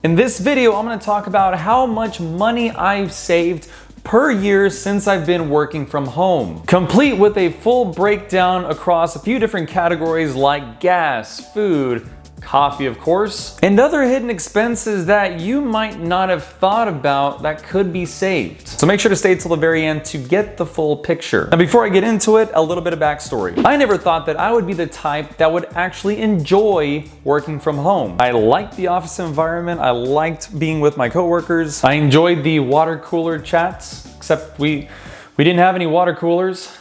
In this video, I'm going to talk about how much money I've saved per year since I've been working from home, complete with a full breakdown across a few different categories like gas, food, coffee of course, and other hidden expenses that you might not have thought about that could be saved. So make sure to stay till the very end to get the full picture. Now before I get into it, a little bit of backstory. I never thought that I would be the type that would actually enjoy working from home. I liked the office environment, I liked being with my coworkers, I enjoyed the water cooler chats, except we didn't have any water coolers.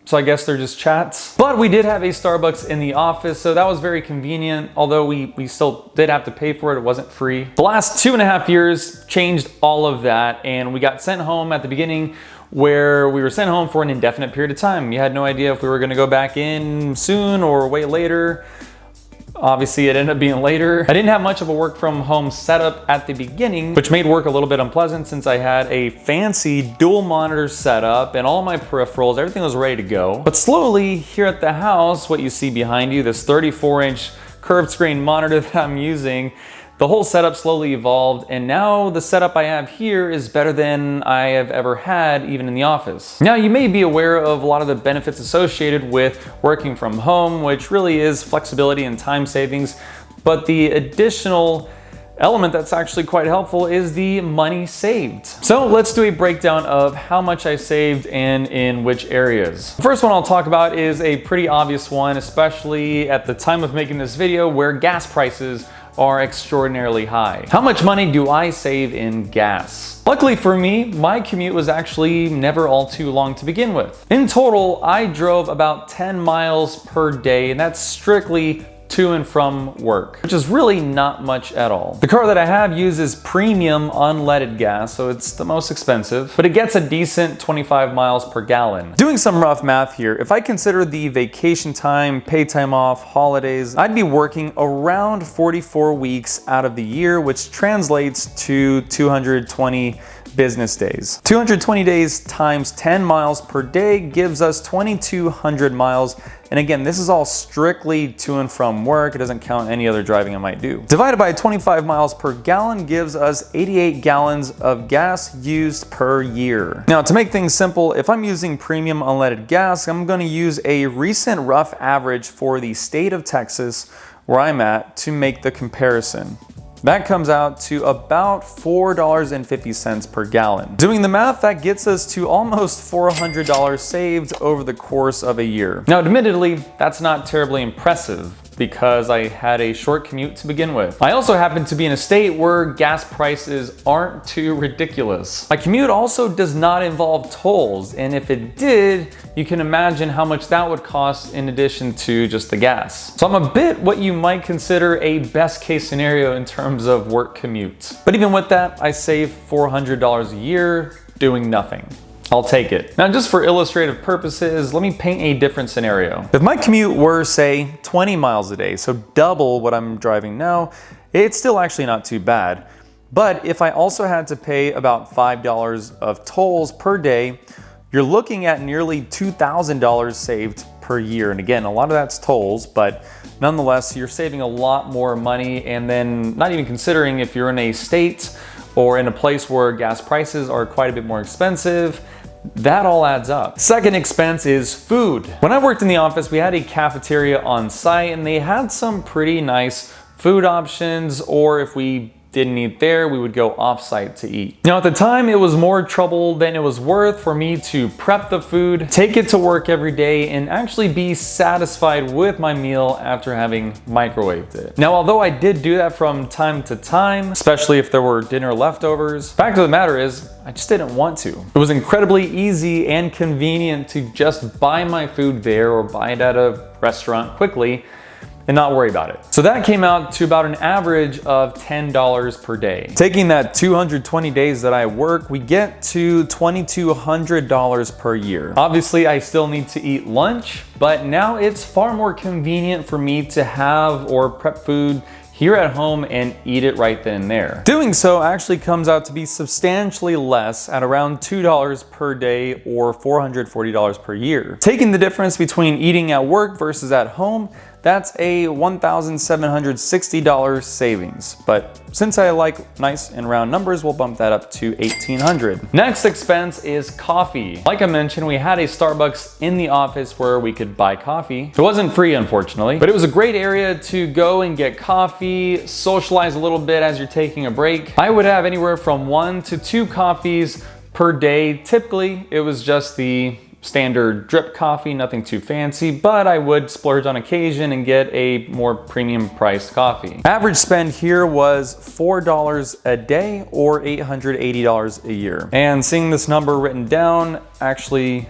So I guess they're just chats. But we did have a Starbucks in the office, so that was very convenient, although we still did have to pay for it, it wasn't free. The last 2.5 years changed all of that, and we got sent home at the beginning where we were sent home for an indefinite period of time. You had no idea if we were gonna go back in soon or wait later. Obviously, it ended up being later. I didn't have much of a work from home setup at the beginning, which made work a little bit unpleasant since I had a fancy dual monitor setup and all my peripherals, everything was ready to go. But slowly here at the house, what you see behind you, this 34-inch curved screen monitor that I'm using, the whole setup slowly evolved, and now the setup I have here is better than I have ever had, even in the office. Now, you may be aware of a lot of the benefits associated with working from home, which really is flexibility and time savings, but the additional element that's actually quite helpful is the money saved. So let's do a breakdown of how much I saved and in which areas. The first one I'll talk about is a pretty obvious one, especially at the time of making this video, where gas prices are extraordinarily high. How much money do I save in gas? Luckily for me, my commute was actually never all too long to begin with. In total, I drove about 10 miles per day, and that's strictly to and from work, which is really not much at all. The car that I have uses premium unleaded gas, so it's the most expensive, but it gets a decent 25 miles per gallon. Doing some rough math here, if I consider the vacation time, pay time off, holidays, I'd be working around 44 weeks out of the year, which translates to 220 business days. 220 days times 10 miles per day gives us 2,200 miles. And again, this is all strictly to and from work. It doesn't count any other driving I might do. Divided by 25 miles per gallon gives us 88 gallons of gas used per year. Now, to make things simple, if I'm using premium unleaded gas, I'm going to use a recent rough average for the state of Texas, where I'm at, to make the comparison. That comes out to about $4.50 per gallon. Doing the math, that gets us to almost $400 saved over the course of a year. Now, admittedly, that's not terribly impressive because I had a short commute to begin with. I also happen to be in a state where gas prices aren't too ridiculous. My commute also does not involve tolls, and if it did, you can imagine how much that would cost in addition to just the gas. So I'm a bit what you might consider a best case scenario in terms of work commute. But even with that, I save $400 a year doing nothing. I'll take it. Now, just for illustrative purposes, let me paint a different scenario. If my commute were, say, 20 miles a day, so double what I'm driving now, it's still actually not too bad. But if I also had to pay about $5 of tolls per day, you're looking at nearly $2,000 saved per year. And again, a lot of that's tolls, but nonetheless, you're saving a lot more money. And then not even considering if you're in a state or in a place where gas prices are quite a bit more expensive, that all adds up. Second expense is food. When I worked in the office, we had a cafeteria on site and they had some pretty nice food options, or if we didn't eat there, we would go off-site to eat. Now, at the time, it was more trouble than it was worth for me to prep the food, take it to work every day, and actually be satisfied with my meal after having microwaved it. Now, although I did do that from time to time, especially if there were dinner leftovers, fact of the matter is, I just didn't want to. It was incredibly easy and convenient to just buy my food there or buy it at a restaurant quickly and not worry about it. So that came out to about an average of $10 per day. Taking that 220 days that I work, we get to $2,200 per year. Obviously, I still need to eat lunch, but now it's far more convenient for me to have or prep food here at home and eat it right then and there. Doing so actually comes out to be substantially less at around $2 per day or $440 per year. Taking the difference between eating at work versus at home, that's a $1,760 savings. But since I like nice and round numbers, we'll bump that up to $1,800. Next expense is coffee. Like I mentioned, we had a Starbucks in the office where we could buy coffee. It wasn't free, unfortunately, but it was a great area to go and get coffee, socialize a little bit as you're taking a break. I would have anywhere from 1 to 2 coffees per day. Typically, it was just the standard drip coffee, nothing too fancy, but I would splurge on occasion and get a more premium priced coffee. Average spend here was $4 a day or $880 a year. And seeing this number written down actually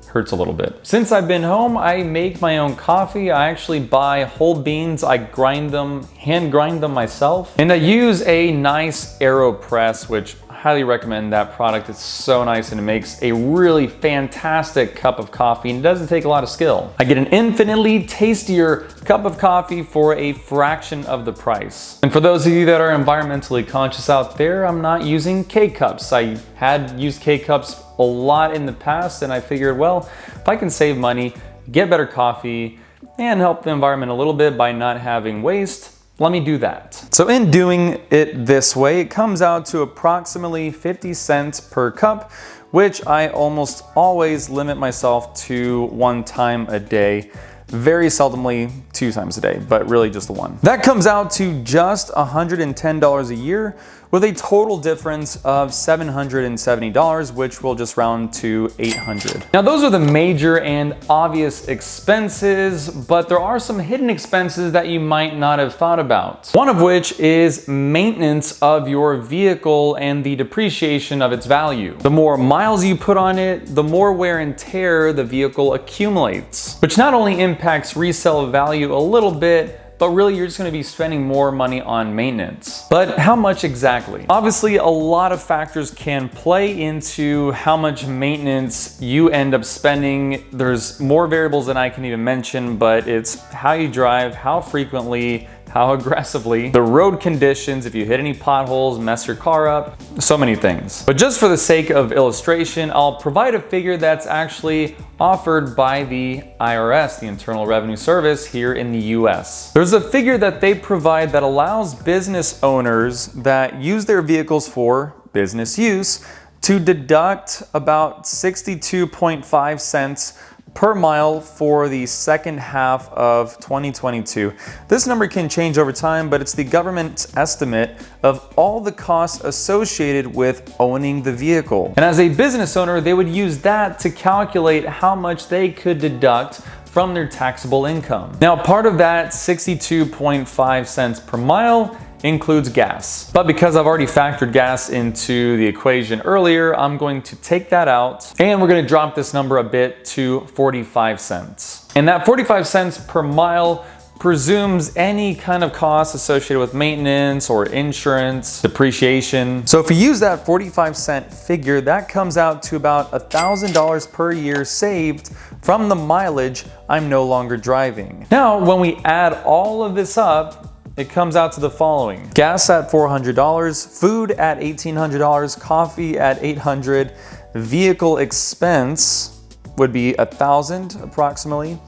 hurts a little bit. Since I've been home, I make my own coffee. I actually buy whole beans. I grind them, hand grind them myself. And I use a nice AeroPress, which highly recommend that product. It's so nice and it makes a really fantastic cup of coffee and it doesn't take a lot of skill. I get an infinitely tastier cup of coffee for a fraction of the price. And for those of you that are environmentally conscious out there, I'm not using K-cups. I had used K-cups a lot in the past and I figured, well, if I can save money, get better coffee, and help the environment a little bit by not having waste, let me do that. So in doing it this way, it comes out to approximately 50 cents per cup, which I almost always limit myself to 1 time a day. Very seldomly 2 times a day, but really just the 1. That comes out to just $110 a year with a total difference of $770, which we'll just round to $800. Now those are the major and obvious expenses, but there are some hidden expenses that you might not have thought about. One of which is maintenance of your vehicle and the depreciation of its value. The more miles you put on it, the more wear and tear the vehicle accumulates, which not only impacts resale value a little bit, but really you're just going to be spending more money on maintenance. But how much exactly? Obviously, a lot of factors can play into how much maintenance you end up spending. There's more variables than I can even mention, but it's how you drive, how frequently, how aggressively, the road conditions, if you hit any potholes, mess your car up, so many things. But just for the sake of illustration, I'll provide a figure that's actually offered by the IRS, the Internal Revenue Service here in the US. There's a figure that they provide that allows business owners that use their vehicles for business use to deduct about 62.5 cents per mile for the second half of 2022. This number can change over time, but it's the government's estimate of all the costs associated with owning the vehicle. And as a business owner, they would use that to calculate how much they could deduct from their taxable income. Now, part of that 62.5 cents per mile includes gas. But because I've already factored gas into the equation earlier, I'm going to take that out and we're going to drop this number a bit to 45 cents. And that 45 cents per mile presumes any kind of cost associated with maintenance or insurance, depreciation. So if we use that 45-cent figure, that comes out to about $1,000 per year saved from the mileage I'm no longer driving. Now, when we add all of this up, it comes out to the following: gas at $400, food at $1,800, coffee at $800, vehicle expense would be $1,000 approximately.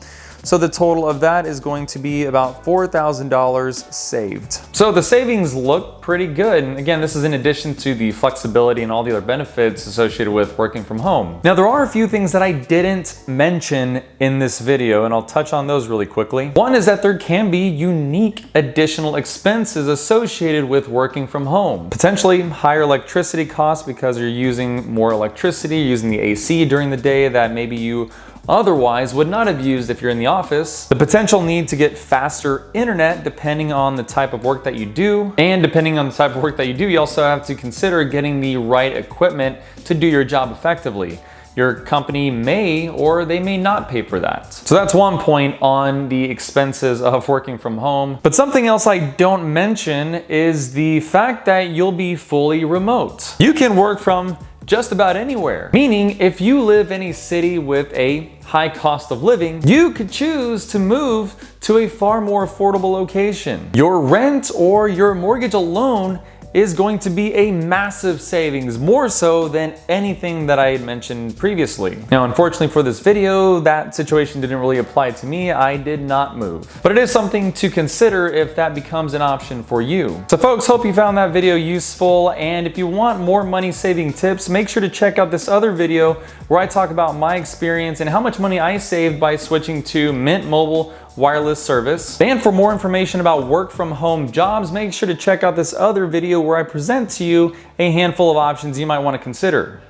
So the total of that is going to be about $4,000 saved. So the savings look pretty good. And again, this is in addition to the flexibility and all the other benefits associated with working from home. Now, there are a few things that I didn't mention in this video, and I'll touch on those really quickly. One is that there can be unique additional expenses associated with working from home. Potentially higher electricity costs because you're using more electricity, you're using the AC during the day that maybe you otherwise would not have used if you're in the office. The potential need to get faster internet depending on the type of work that you do. And depending on the type of work that you do, you also have to consider getting the right equipment to do your job effectively. Your company may or they may not pay for that. So that's one point on the expenses of working from home. But something else I don't mention is the fact that you'll be fully remote. You can work from just about anywhere. Meaning, if you live in a city with a high cost of living, you could choose to move to a far more affordable location. Your rent or your mortgage alone is going to be a massive savings, more so than anything that I had mentioned previously. Now, unfortunately for this video, that situation didn't really apply to me. I did not move. But it is something to consider if that becomes an option for you. So folks, hope you found that video useful, and if you want more money saving tips, make sure to check out this other video where I talk about my experience and how much money I saved by switching to Mint Mobile wireless service. And for more information about work from home jobs, make sure to check out this other video where I present to you a handful of options you might want to consider.